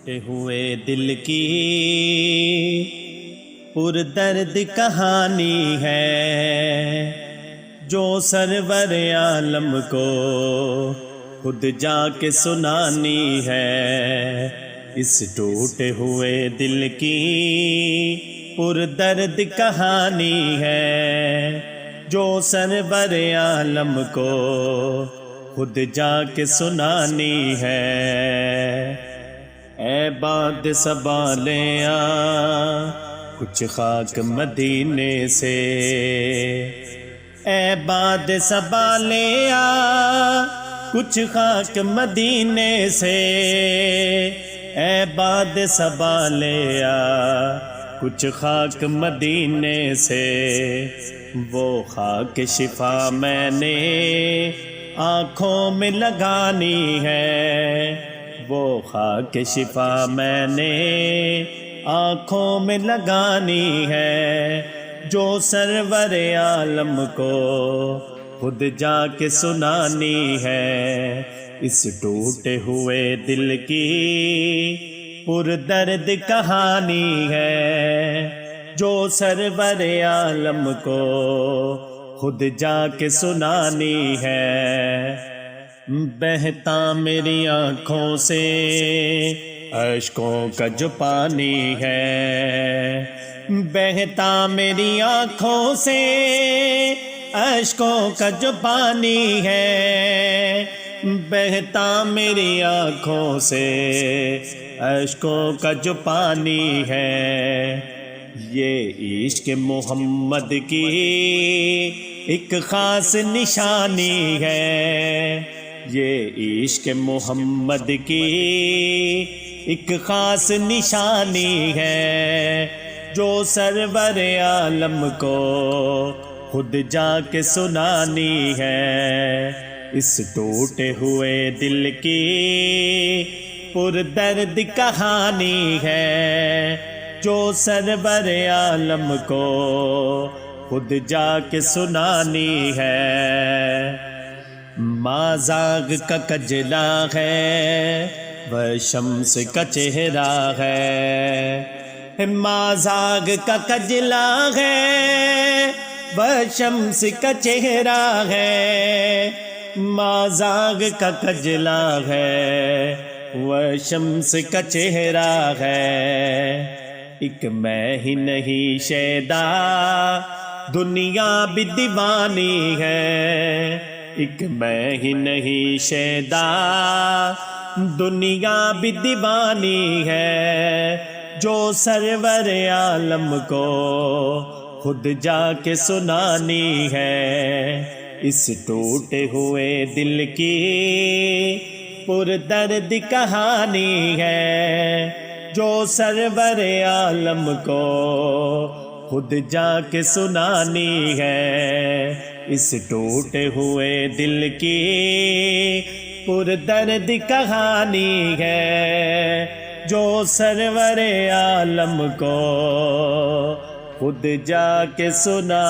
ٹوٹے ہوئے دل کی پر درد کہانی ہے جو سرور عالم کو خود جا کے سنانی ہے۔ اس ٹوٹے ہوئے دل کی پر درد کہانی ہے جو سرور عالم کو خود جا کے سنانی ہے۔ اے باد سبالیاں کچھ خاک مدینے سے، اے باد سبالیاں کچھ خاک مدینے سے، اے باد سبالیاں کچھ خاک مدینے سے۔ وہ خاک شفا میں نے آنکھوں میں لگانی ہے، وہ خاک شفا میں نے آنکھوں میں لگانی ہے جو سرور عالم کو خود جا کے سنانی ہے۔ اس ٹوٹے ہوئے دل کی پر درد کہانی ہے جو سرور عالم کو خود جا کے سنانی ہے۔ بہتا میری آنکھوں سے اشکوں کا جو پانی ہے، بہتا میری آنکھوں سے اشکوں کا جو پانی ہے، بہتا میری آنکھوں سے اشکوں کا جو پانی ہے۔ یہ عشق محمد کی ایک خاص نشانی ہے، یہ عشق محمد کی ایک خاص نشانی ہے جو سرور عالم کو خود جا کے سنانی ہے۔ اس ٹوٹے ہوئے دل کی پر درد کہانی ہے جو سرور عالم کو خود جا کے سنانی ہے۔ مازاغ کا کجلا ہے وہ شمس کا چہرہ ہے، مازاغ کا کجلا ہے وہ شمس کا چہرہ ہے، مازاغ کا کجلا ہے وہ شمس کا چہرہ ہے۔ ایک میں ہی نہیں شیدا دنیا بھی دیوانی ہے، ایک میں ہی نہیں شیدا دنیا بھی دیوانی ہے جو سرور عالم کو خود جا کے سنانی ہے۔ اس ٹوٹے ہوئے دل کی پر درد کہانی ہے جو سرور عالم کو خود جا کے سنانی ہے۔ اس ٹوٹے ہوئے دل کی پر درد کہانی ہے جو سرور عالم کو خود جا کے سنانی